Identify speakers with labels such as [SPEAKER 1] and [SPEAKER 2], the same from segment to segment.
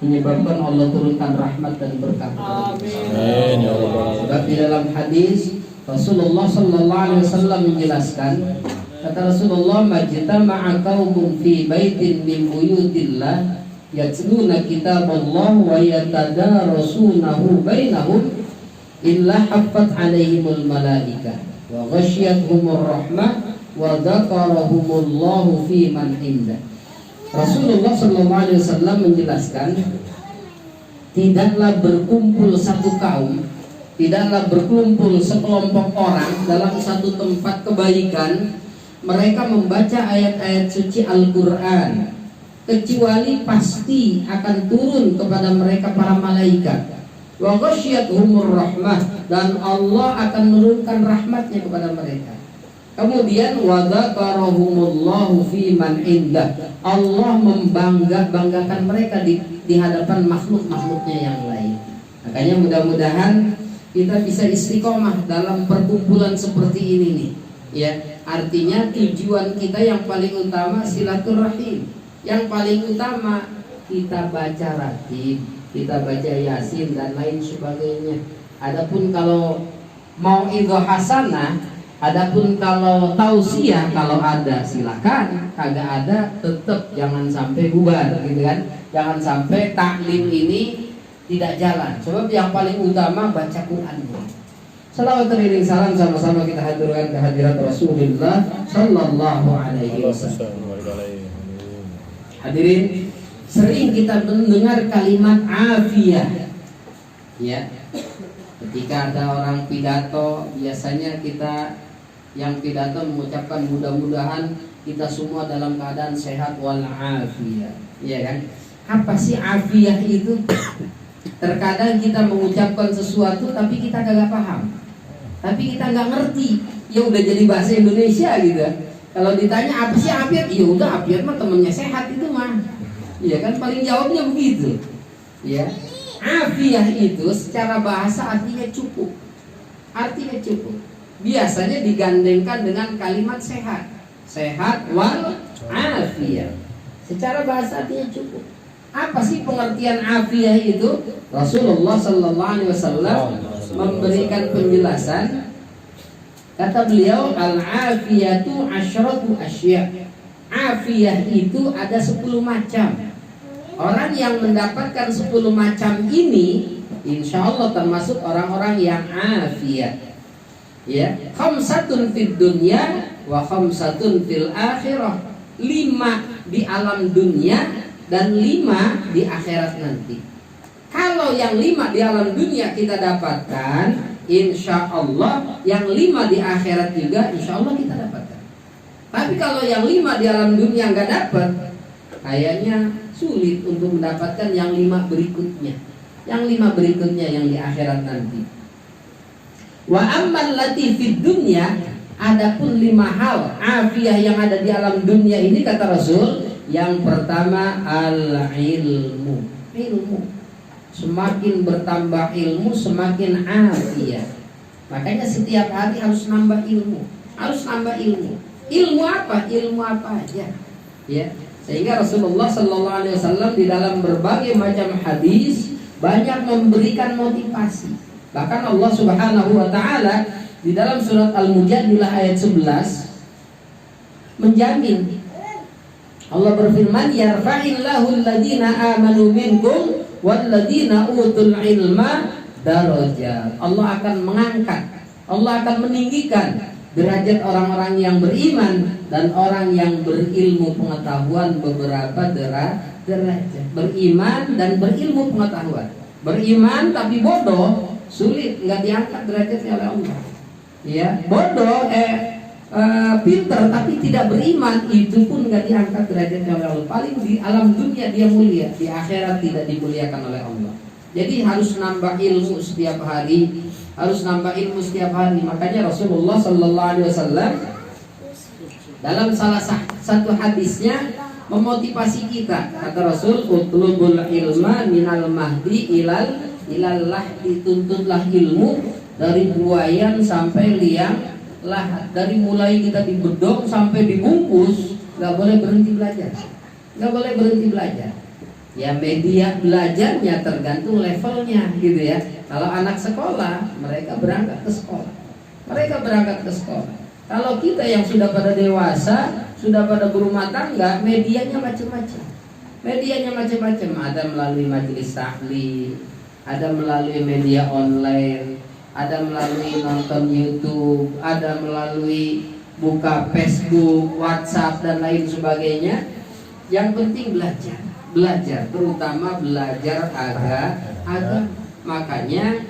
[SPEAKER 1] menyebabkan Allah turunkan rahmat dan berkah.
[SPEAKER 2] Amin ya rabbal
[SPEAKER 1] Sebab di dalam hadis Rasulullah sallallahu alaihi wasallam menjelaskan, kata Rasulullah, majtama'a qaumun fi baitin min buyutillah yatluna kitaballah wa yatadarasunahu bainahum illa haffat alaihimul malaika wa ghasyiyatuhumur rahmah wa dzakarahumullahu fi man indah. Rasulullah sallallahu alaihi wasallam menjelaskan, tidaklah berkumpul satu kaum, tidaklah berkumpul sekelompok orang dalam satu tempat kebaikan, mereka membaca ayat-ayat suci Al-Quran, kecuali pasti akan turun kepada mereka para malaikat. Wa ghasyiyatuhumur rahmah, dan Allah akan menurunkan rahmatnya kepada mereka. Kemudian wa dzakarahumullahu fi man indah, Allah membanggakan mereka di hadapan makhluk-makhluknya yang lain. Makanya mudah-mudahan kita bisa istiqomah dalam perkumpulan seperti ini nih. Ya, artinya tujuan kita yang paling utama silaturahim. Yang paling utama kita baca ratib, kita baca yasin dan lain sebagainya. Adapun kalau mau idhah hasanah, adapun kalau tausiah, kalau ada silakan, kagak ada tetap jangan sampai bubar gitu kan. Jangan sampai taklim ini tidak jalan. Sebab yang paling utama baca Quran. Salawat teriring salam sama-sama kita haturkan kehadirat Rasulullah sallallahu alaihi wasallam. Hadirin, sering kita mendengar kalimat afiyah. Ya. Ketika ada orang pidato, biasanya kita yang pidato mengucapkan mudah-mudahan kita semua dalam keadaan sehat wal afiyah. Iya kan? Apa sih afiyah itu? Terkadang kita mengucapkan sesuatu tapi kita kagak paham, tapi kita nggak ngerti. Ya udah jadi bahasa Indonesia gitu. Kalau ditanya apa sih afiat, ya udah afiat mah temennya sehat itu mah. Iya kan, paling jawabnya begitu. Ya, afiyah itu secara bahasa artinya cukup. Artinya cukup. Biasanya digandengkan dengan kalimat sehat. Sehat wal afiyah. Secara bahasa artinya cukup. Apa sih pengertian afiyah itu? Rasulullah sallallahu alaihi wasallam memberikan penjelasan. Kata beliau, al-afiyatu asyratu asya. Afiyah itu ada 10 macam. Orang yang mendapatkan 10 macam ini, insya Allah termasuk orang-orang yang afiyah. Ya, khamsatun fid dunya wa khamsatun fil akhirah. 5 di alam dunia dan 5 di akhirat nanti. Kalau yang 5 di alam dunia kita dapatkan, insya Allah yang 5 di akhirat juga insya Allah kita dapatkan. Tapi kalau yang 5 di alam dunia nggak dapat, kayaknya sulit untuk mendapatkan yang 5 berikutnya. Yang 5 berikutnya yang di akhirat nanti. Wa ammal lati fid dunya, adapun 5 hal afiyah yang ada di alam dunia ini, kata Rasul, yang pertama al-ilmu. Ilmu. Semakin bertambah ilmu, semakin afiyah. Makanya setiap hari harus nambah ilmu. Harus nambah ilmu. Ilmu apa? Ilmu apa aja. Ya. Sehingga Rasulullah sallallahu alaihi wasallam di dalam berbagai macam hadis banyak memberikan motivasi. Bahkan Allah Subhanahu wa taala di dalam surat Al-Mujadilah ayat 11 menjamin. Allah berfirman, yarfa'illahu alladhina amanu minkum walladzina utul ilma darajat. Allah akan mengangkat, Allah akan meninggikan derajat orang-orang yang beriman dan orang yang berilmu pengetahuan beberapa derajat. Beriman dan berilmu pengetahuan. Beriman tapi bodoh, sulit, nggak diangkat derajatnya oleh Allah. Ya, bodoh pinter tapi tidak beriman, itu pun nggak diangkat derajatnya oleh Allah. Paling di alam dunia dia mulia, di akhirat tidak dimuliakan oleh Allah. Jadi harus nambah ilmu setiap hari, harus nambah ilmu setiap hari. Makanya Rasulullah sallallahu alaihi wasallam dalam salah satu hadisnya memotivasi kita. Kata Rasul, utlubul ilma minal mahdi ilal lahdi. Tuntutlah ilmu dari buayan sampai liang lahat. Dari mulai kita dibedong sampai dibungkus, nggak boleh berhenti belajar. Nggak boleh berhenti belajar. Ya media belajarnya tergantung levelnya gitu ya. Kalau anak sekolah, mereka berangkat ke sekolah. Mereka berangkat ke sekolah. Kalau kita yang sudah pada dewasa, sudah pada berumah tangga, medianya macam-macam. Medianya macam-macam. Ada melalui majelis taklim, ada melalui media online, ada melalui nonton YouTube, ada melalui buka Facebook, WhatsApp dan lain sebagainya. Yang penting belajar, terutama belajar agama. Makanya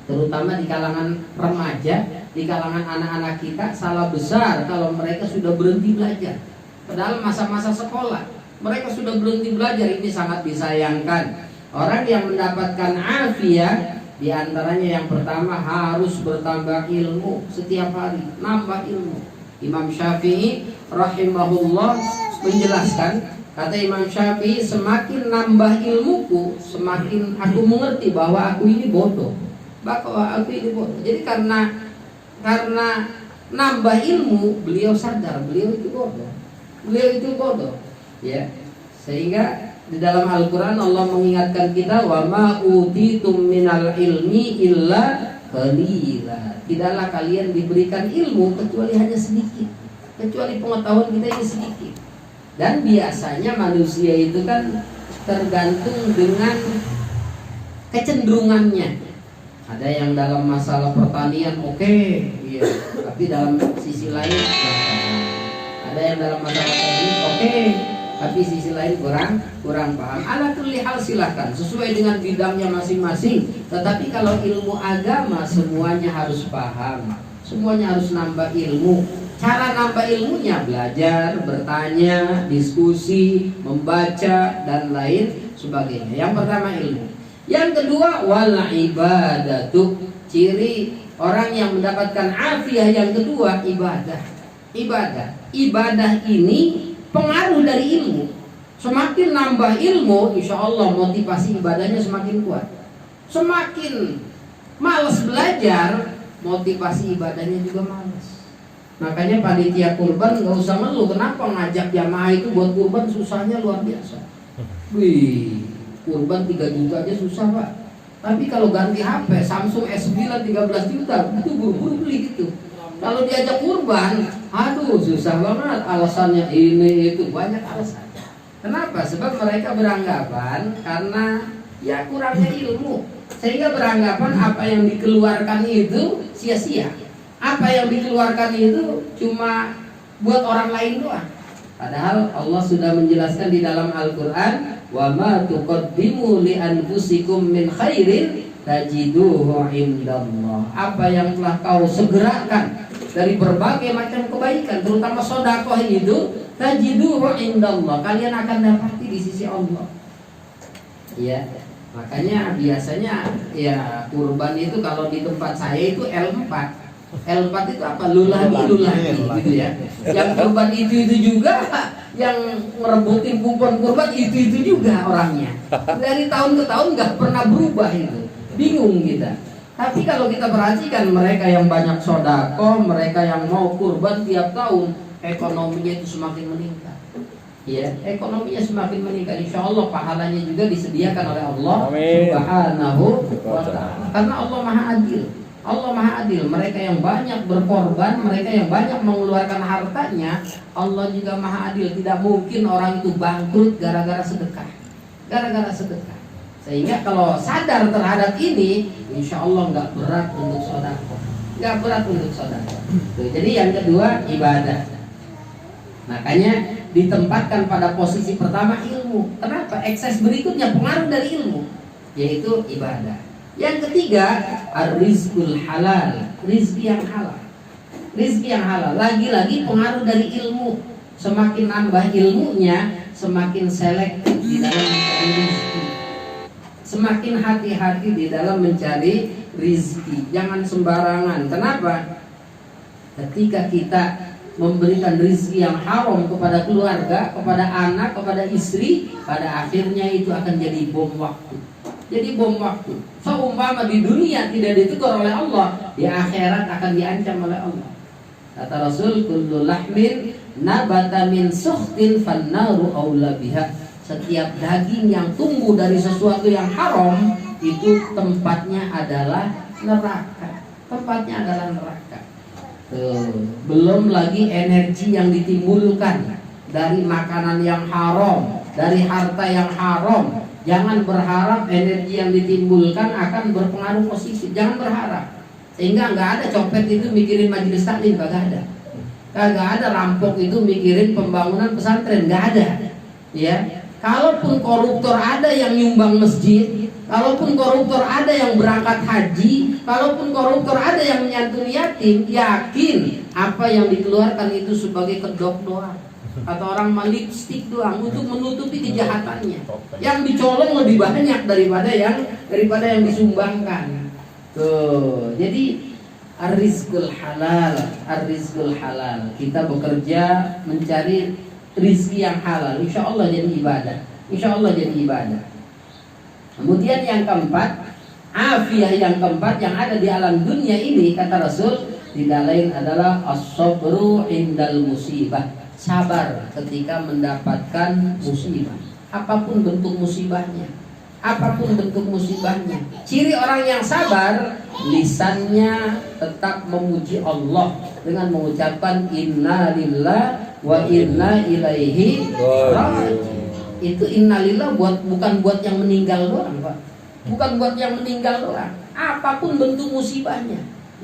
[SPEAKER 1] terutama di kalangan remaja, di kalangan anak-anak kita salah besar kalau mereka sudah berhenti belajar. Padahal masa-masa sekolah mereka sudah berhenti belajar. Ini sangat disayangkan. Orang yang mendapatkan afiah, di antaranya yang pertama harus bertambah ilmu setiap hari, nambah ilmu. Imam Syafi'i rahimahullah menjelaskan, kata Imam Syafi'i, semakin nambah ilmuku, semakin aku mengerti bahwa aku ini bodoh. Bahwa aku ini bodoh. Jadi karena nambah ilmu, beliau sadar beliau itu bodoh. Beliau itu bodoh. Ya. Sehingga di dalam Al-Qur'an Allah mengingatkan kita, wa ma utitum minal ilmi illa qalila. Tidaklah kalian diberikan ilmu kecuali hanya sedikit. Kecuali pengetahuan kita ini sedikit. Dan biasanya manusia itu kan tergantung dengan kecenderungannya. Ada yang dalam masalah pertanian iya, tapi dalam sisi lain ada yang dalam masalah teknik tapi sisi lain kurang paham. Ala kulli hal silahkan sesuai dengan bidangnya masing-masing. Tetapi kalau ilmu agama semuanya harus paham, semuanya harus nambah ilmu. Cara nambah ilmunya belajar, bertanya, diskusi, membaca dan lain sebagainya. Yang pertama ilmu. Yang kedua wal ibadatu. Ciri orang yang mendapatkan afiah yang kedua ibadah. Ibadah ini pengaruh dari ilmu. Semakin nambah ilmu, insya Allah motivasi ibadahnya semakin kuat. Semakin malas belajar, motivasi ibadahnya juga malas. Makanya panitia kurban nggak usah ngeluh, kenapa ngajak jamaah itu buat kurban susahnya luar biasa. Wih, kurban 3 juta aja susah pak. Tapi kalau ganti HP Samsung S9 13 juta itu buru-buru beli gitu. Kalau diajak kurban, aduh susah banget, alasannya ini itu, banyak alasan. Kenapa? Sebab mereka beranggapan karena ya kurangnya ilmu, sehingga beranggapan apa yang dikeluarkan itu sia-sia. Apa yang dikeluarkan itu cuma buat orang lain doang. Padahal Allah sudah menjelaskan di dalam Al-Qur'an, wa ma tuqaddimu li anfusikum min khairin tajiduhu indallah. Apa yang telah kau segerakan dari berbagai macam kebaikan, terutama sedekah itu, tajiduhu indallah, kalian akan dapati di sisi Allah. Ya, makanya biasanya ya kurban itu kalau di tempat saya itu L4. L4 itu apa? Lulahi gitu ya. Yang kurban itu juga, yang merebutin kupon kurban itu juga orangnya. Dari tahun ke tahun nggak pernah berubah itu. Bingung kita. Tapi kalau kita perhatikan mereka yang banyak sodako, mereka yang mau kurban tiap tahun, ekonominya itu semakin meningkat. Ya, ekonominya semakin meningkat. Insya Allah pahalanya juga disediakan oleh Allah Subhanahu wa ta'ala. Karena Allah Maha Adil. Allah Maha Adil. Mereka yang banyak berkorban, mereka yang banyak mengeluarkan hartanya, Allah juga Maha Adil. Tidak mungkin orang itu bangkrut gara-gara sedekah. Gara-gara sedekah. Sehingga kalau sadar terhadap ini, insya Allah nggak berat untuk sedekah. Nggak berat untuk sedekah. Jadi yang kedua ibadah. Makanya ditempatkan pada posisi pertama ilmu. Kenapa? Ekses berikutnya pengaruh dari ilmu, yaitu ibadah. Yang ketiga, ar-rizqul halal, rizki yang halal. Rizki yang halal, lagi-lagi pengaruh dari ilmu. Semakin nambah ilmunya, semakin selektif di dalam mencari rizki. Semakin hati-hati di dalam mencari rizki. Jangan sembarangan. Kenapa? Ketika kita memberikan rizki yang haram kepada keluarga, kepada anak, kepada istri, pada akhirnya itu akan jadi bom waktu. Jadi bom waktu. Seumpama di dunia tidak ditegur oleh Allah, di akhirat akan diancam oleh Allah. Kata Rasul, kullu lahmin nabata min sukhtin fannaru aula biha. setiap daging yang tumbuh dari sesuatu yang haram itu tempatnya adalah neraka. Tempatnya adalah neraka. Belum lagi energi yang ditimbulkan dari makanan yang haram, dari harta yang haram. Jangan berharap energi yang ditimbulkan akan berpengaruh positif. Jangan berharap. Sehingga nggak ada copet itu mikirin majelis taklim, kagak ada. Kagak ada rampok itu mikirin pembangunan pesantren, nggak ada. Ya, kalaupun koruptor ada yang nyumbang masjid, kalaupun koruptor ada yang berangkat haji, kalaupun koruptor ada yang menyantuni yatim, yakin apa yang dikeluarkan itu sebagai kedok doang. Atau orang lipstick doang untuk menutupi kejahatannya. Yang dicolong lebih banyak daripada yang disumbangkan. Tuh, jadi ar-rizqul halal, ar-rizqul halal. Kita bekerja mencari rizki yang halal. Insya Allah jadi ibadah. Insya Allah jadi ibadah. Kemudian yang keempat, afiah yang keempat yang ada di alam dunia ini, kata Rasul, tidak lain adalah as-sabru indal musibah. Sabar ketika mendapatkan musibah, apapun bentuk musibahnya, apapun bentuk musibahnya. Ciri orang yang sabar, lisannya tetap memuji Allah dengan mengucapkan inna lillah wa inna ilaihi raji'un. Itu innalillah bukan buat yang meninggal doang, Pak. Bukan buat yang meninggal doang. Apapun bentuk musibahnya.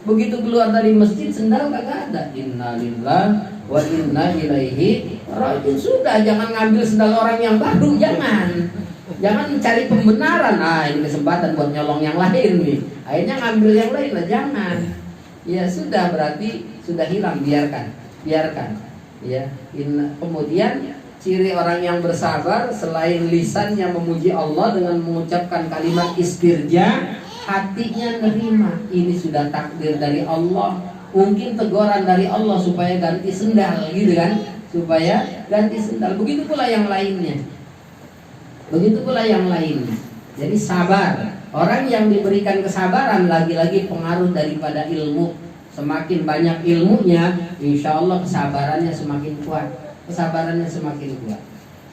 [SPEAKER 1] Begitu keluar dari masjid sendal kagak ada. Innalillah wa inna ilaihi raji'un. Sudah, jangan ngambil sendal orang yang baru, jangan. Jangan mencari pembenaran. Ini kesempatan buat nyolong yang lain nih. Akhirnya ngambil yang lain lah, jangan. Ya sudah, berarti sudah hilang, biarkan. Ya, kemudian ciri orang yang bersabar selain lisannya memuji Allah dengan mengucapkan kalimat istirja, hatinya nerima. Ini sudah takdir dari Allah. Mungkin teguran dari Allah supaya ganti sendal, gitu kan? Supaya ganti sendal. Begitu pula yang lainnya. Jadi sabar. Orang yang diberikan kesabaran lagi-lagi pengaruh daripada ilmu. Semakin banyak ilmunya, insya Allah kesabarannya semakin kuat.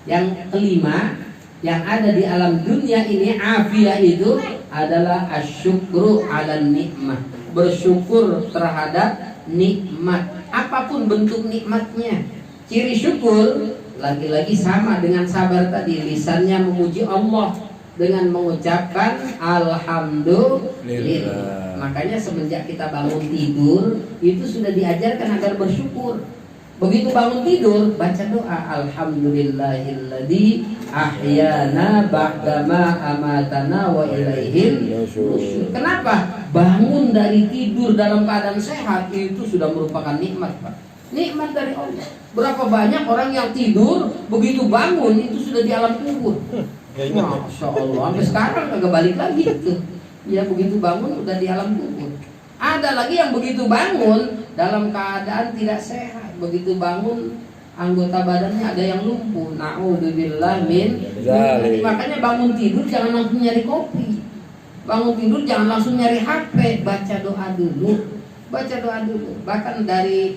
[SPEAKER 1] Yang kelima, yang ada di alam dunia ini, afiah itu adalah asyukru ala nikmah. Bersyukur terhadap nikmat, apapun bentuk nikmatnya. Ciri syukur lagi-lagi sama dengan sabar tadi, lisannya memuji Allah dengan mengucapkan alhamdulillah. Makanya semenjak kita bangun tidur itu sudah diajarkan agar bersyukur. Begitu bangun tidur, baca doa alhamdulillahilladzi ahyana ba'dama amatana wa ilaihil nusyur. Kenapa? Bangun dari tidur dalam keadaan sehat itu sudah merupakan nikmat, Pak. Nikmat dari Allah. Berapa banyak orang yang tidur begitu bangun itu sudah di alam kubur. Masya Allah, sampai sekarang kagak balik lagi itu. Ya begitu bangun udah di alam kubur. Ada lagi yang begitu bangun dalam keadaan tidak sehat. Begitu bangun anggota badannya ada yang lumpuh. Na'udzubillah min. Makanya bangun tidur jangan langsung nyari kopi. Bangun tidur jangan langsung nyari HP. Baca doa dulu. Bahkan dari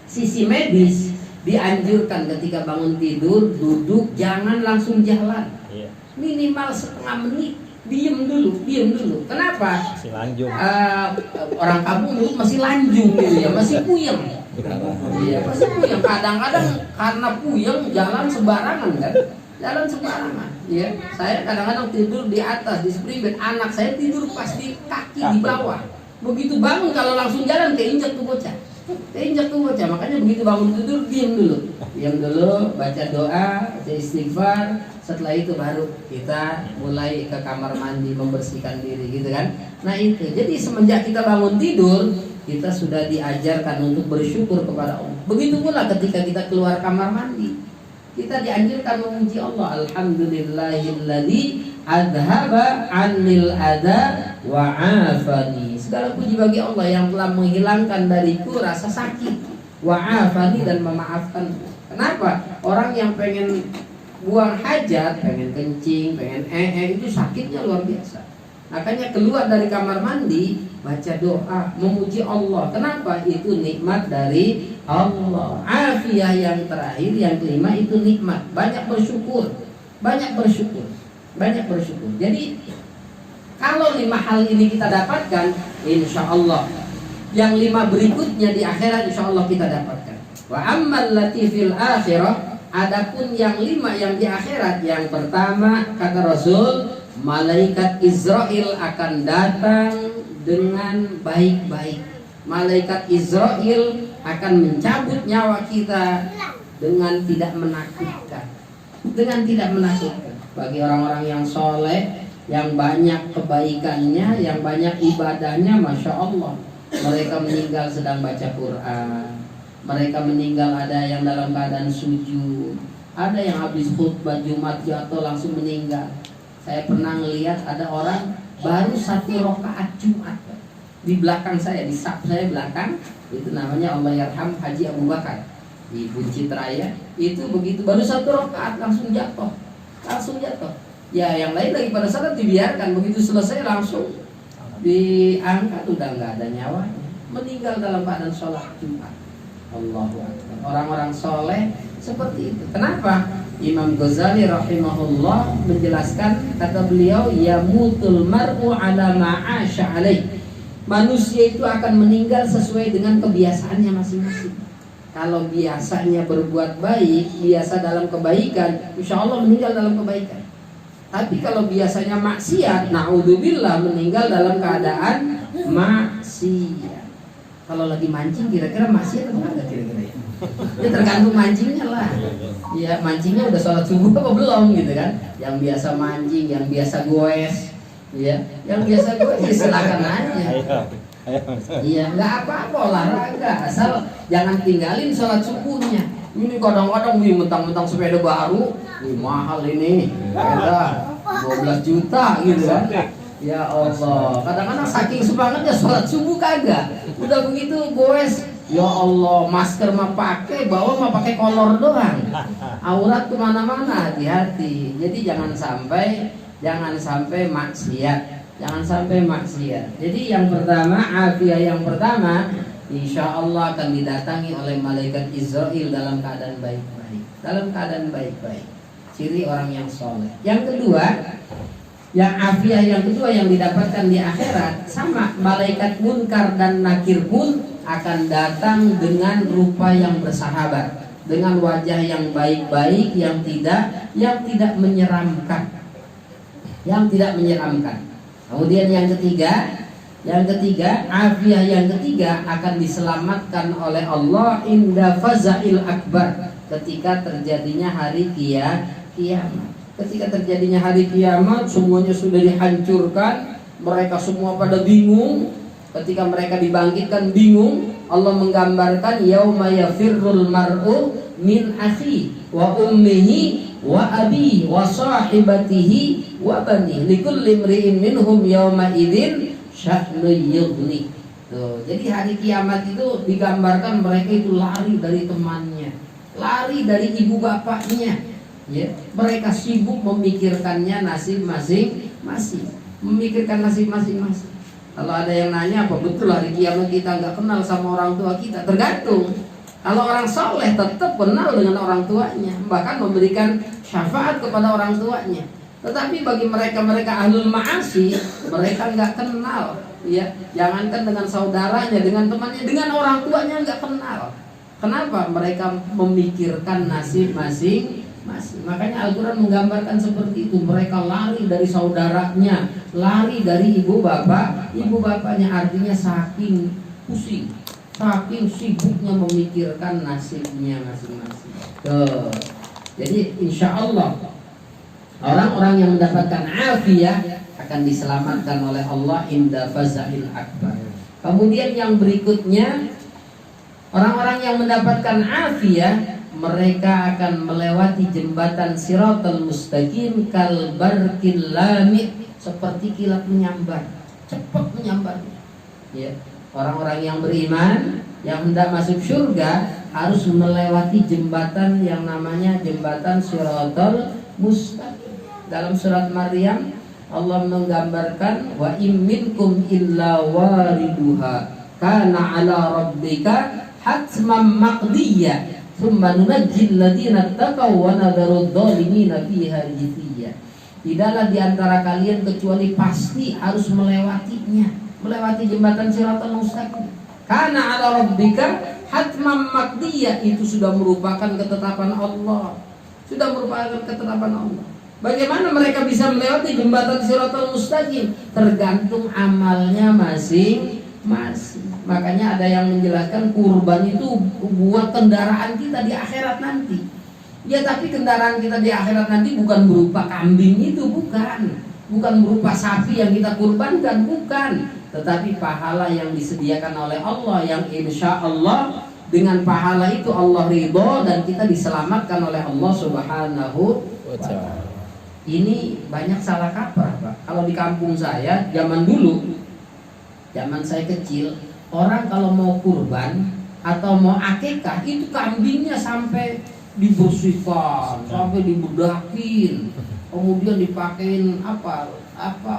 [SPEAKER 1] sisi medis dianjurkan ketika bangun tidur duduk, jangan langsung jalan. Minimal setengah menit. Diem dulu. Kenapa?
[SPEAKER 2] Masih lanjut.
[SPEAKER 1] Orang kampung dulu masih lanjung gitu ya, masih puyeng. Iya, masih puyeng. Kadang-kadang karena puyeng jalan sembarangan kan? Ya, saya kadang-kadang tidur di atas di spring bed, anak saya tidur pas di kaki di bawah. Begitu bangun kalau langsung jalan keinjak tuh bocah. Makanya begitu bangun tidur diam dulu, baca doa, baca istighfar. Setelah itu baru kita mulai ke kamar mandi membersihkan diri, gitu kan? Nah itu. Jadi semenjak kita bangun tidur, kita sudah diajarkan untuk bersyukur kepada Allah. Begitu pula ketika kita keluar kamar mandi, kita dianjurkan memuji Allah. Alhamdulillahilladzi adhaba 'anil adha wa 'afani. Segala puji bagi Allah yang telah menghilangkan dariku rasa sakit, wa 'afani, dan memaafkan. Kenapa? Orang yang pengen buang hajat, pengen kencing, pengen itu sakitnya luar biasa. Makanya keluar dari kamar mandi baca doa, memuji Allah. Kenapa? Itu nikmat dari Allah. Afiyah yang terakhir, yang kelima itu nikmat. Banyak bersyukur, banyak bersyukur, banyak bersyukur. Jadi kalau 5 hal ini kita dapatkan, insya Allah yang 5 berikutnya di akhirat insya Allah kita dapatkan. Wa ammal latifil akhirah, adapun yang 5 yang di akhirat, yang pertama kata Rasul, malaikat Israel akan datang dengan baik-baik. Malaikat Israel akan mencabut nyawa kita dengan tidak menakutkan. Dengan tidak menakutkan. Bagi orang-orang yang soleh, yang banyak kebaikannya, yang banyak ibadahnya, Masya Allah, mereka meninggal sedang baca Quran. Mereka meninggal ada yang dalam keadaan sujud, ada yang habis khutbah Jumat jatuh langsung meninggal. Saya pernah melihat ada orang baru 1 rakaat Jumat di belakang saya, di saf saya belakang, itu namanya Allah Yarham Haji Abu Bakar di Buncit Raya. Itu begitu baru 1 rakaat langsung jatuh, langsung jatuh. Ya yang lain lagi pada saat dibiarkan, begitu selesai langsung diangkat, udah nggak ada nyawanya, meninggal dalam keadaan sholat Jumat. Allahu Akbar. Orang-orang soleh seperti itu. Kenapa? Imam Ghazali rahimahullah menjelaskan, kata beliau, yamutul mar'u ala ma'asha alaih. Manusia itu akan meninggal sesuai dengan kebiasaannya masing-masing. Kalau biasanya berbuat baik, biasa dalam kebaikan, insya Allah meninggal dalam kebaikan. Tapi kalau biasanya maksiat, na'udzubillah, meninggal dalam keadaan maksiat. Kalau lagi mancing kira-kira maksiat atau enggak kira-kira ya? Ya tergantung mancingnya lah. Ya mancingnya udah sholat subuh apa belum gitu kan? Yang biasa mancing, yang biasa goes, ya, yang biasa goes ya silakan aja. Iya, nggak apa-apa olahraga, asal jangan tinggalin sholat subuhnya. Ini kadang-kadang mentang-mentang sepeda baru, mahal ini, sepeda 12 juta gitu kan. Ya Allah, kadang-kadang saking semangatnya sholat subuh kagak. Udah begitu goes, ya Allah, masker mah pakai, bawah mah pakai kolor doang. Aurat kemana-mana, hati-hati. Jadi jangan sampai maksiat, jangan sampai maksiat. Jadi yang pertama, afiyah yang pertama, insya Allah akan didatangi oleh malaikat Israel dalam keadaan baik-baik, dalam keadaan baik-baik. Ciri orang yang soleh. Yang kedua, yang afiyah yang kedua yang didapatkan di akhirat, sama, malaikat munkar dan nakir pun akan datang dengan rupa yang bersahabat, dengan wajah yang baik-baik, yang tidak menyeramkan, yang tidak menyeramkan. Kemudian yang ketiga, afiyah yang ketiga akan diselamatkan oleh Allah inda fazail akbar, ketika terjadinya hari kiamat. Ketika terjadinya hari kiamat, semuanya sudah dihancurkan, mereka semua pada bingung. Ketika mereka dibangkitkan bingung, Allah menggambarkan yauma yafirrul mar'u min akhi wa ummihi wa abi wa sahibatihi wa bani likulli imri'in minhum yauma idzin sya'nun yughni. Tuh, jadi hari kiamat itu digambarkan mereka itu lari dari temannya, lari dari ibu bapaknya. Ya, mereka sibuk memikirkannya nasib masing-masing, memikirkan nasib masing-masing. Kalau ada yang nanya apa betul hari kiamat kita nggak kenal sama orang tua kita, tergantung. Kalau orang soleh tetap kenal dengan orang tuanya, bahkan memberikan syafaat kepada orang tuanya. Tetapi bagi mereka ahlul ma'asi, mereka nggak kenal. Ya, jangankan dengan saudaranya, dengan temannya, dengan orang tuanya nggak kenal. Kenapa? Mereka memikirkan nasib masing-masing. Makanya Al-Quran menggambarkan seperti itu. Mereka lari dari saudaranya, lari dari ibu bapaknya. Artinya saking pusing, saking sibuknya memikirkan nasibnya masing-masing. Jadi insya Allah orang-orang yang mendapatkan afiyah akan diselamatkan oleh Allah inda fazail akbar. Kemudian yang berikutnya, orang-orang yang mendapatkan afiyah, mereka akan melewati jembatan Siratal Mustaqim kal barqil lamih, seperti kilat menyambar, cepat menyambar. Ya, orang-orang yang beriman yang hendak masuk surga harus melewati jembatan yang namanya jembatan Siratal Mustaqim. Dalam surat Maryam Allah menggambarkan wa im minkum illa wariduha kana ala rabbika hatman maqdiyya thumma nunajjil ladina taqaw wa nadharu adh-dhalimina fiha jithiya. Tidaklah di antara kalian kecuali pasti harus melewatinya, melewati jembatan Shiratal Mustaqim. Kana ala rabbika hatman maqdiyya, itu sudah merupakan ketetapan Allah. Sudah merupakan ketetapan Allah. Bagaimana mereka bisa melewati jembatan Shiratal Mustaqim? Tergantung amalnya masing-masing. Makanya ada yang menjelaskan kurban itu buat kendaraan kita di akhirat nanti. Ya, tapi kendaraan kita di akhirat nanti bukan berupa kambing itu, bukan. Bukan berupa sapi yang kita kurbankan, bukan. Tetapi pahala yang disediakan oleh Allah, yang insya Allah dengan pahala itu Allah ridho dan kita diselamatkan oleh Allah Subhanahu wa ta'ala. Ini banyak salah kaprah, Pak. Kalau di kampung saya zaman dulu, zaman saya kecil, orang kalau mau kurban atau mau akikah itu kambingnya sampai dibersihkan, sampai dibedakin, kemudian dipakein apa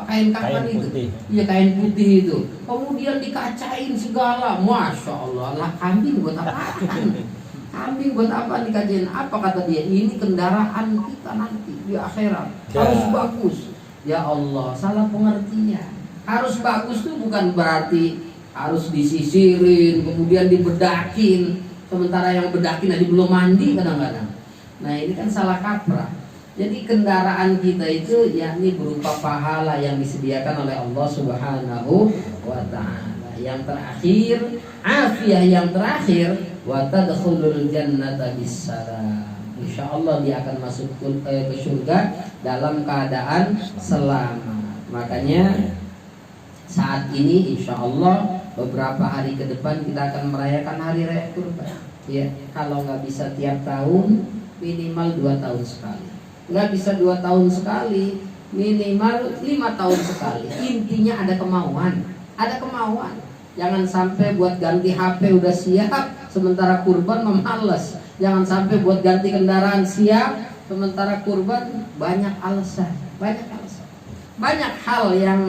[SPEAKER 1] kain kapan itu? Iya, kain putih itu. Kemudian dikacain segala, masya Allah. Lah, kambing buat apaan? Kambing buat apa dikacain? Apa kata dia? Ini kendaraan kita nanti di akhirat. Harus bagus. Ya Allah, salah pengertian. Harus bagus itu bukan berarti harus disisirin, kemudian dibedakin. Sementara yang bedakin tadi belum mandi kadang-kadang. Nah, ini kan salah kaprah. Jadi kendaraan kita itu yakni berupa pahala yang disediakan oleh Allah Subhanahu wa ta'ala. Yang terakhir, afiyah yang terakhir, wa tadkhulul jannata bisalam. Insyaallah dia akan masuk ke surga dalam keadaan selamat. Makanya saat ini insyaallah beberapa hari ke depan kita akan merayakan hari raya kurban. Ya, kalau nggak bisa tiap tahun, minimal 2 tahun sekali. Nggak bisa 2 tahun sekali, minimal 5 tahun sekali. Intinya ada kemauan, ada kemauan. Jangan sampai buat ganti HP udah siap, sementara kurban memalas. Jangan sampai buat ganti kendaraan siap, sementara kurban banyak alasan, banyak alasan. Banyak hal yang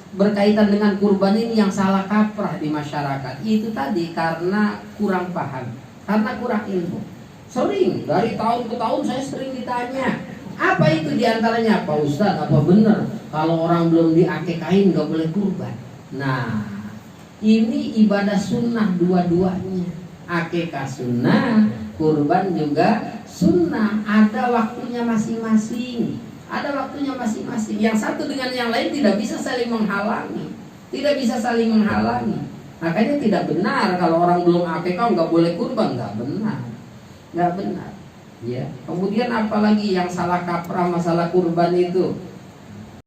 [SPEAKER 1] berkaitan dengan kurban ini yang salah kaprah di masyarakat. Itu tadi karena kurang paham, karena kurang ilmu. Sering dari tahun ke tahun saya sering ditanya, apa itu diantaranya? Pak Ustadz, apa benar kalau orang belum diakekain nggak boleh kurban? Nah, ini ibadah sunnah dua-duanya. Akekah sunnah, kurban juga sunnah. Ada waktunya masing-masing. Ada waktunya masing-masing. Yang satu dengan yang lain tidak bisa saling menghalangi. Tidak bisa saling menghalangi. Makanya tidak benar kalau orang belum akekah nggak boleh kurban. Nggak benar. Nggak benar. Ya. Kemudian apalagi yang salah kaprah masalah kurban itu?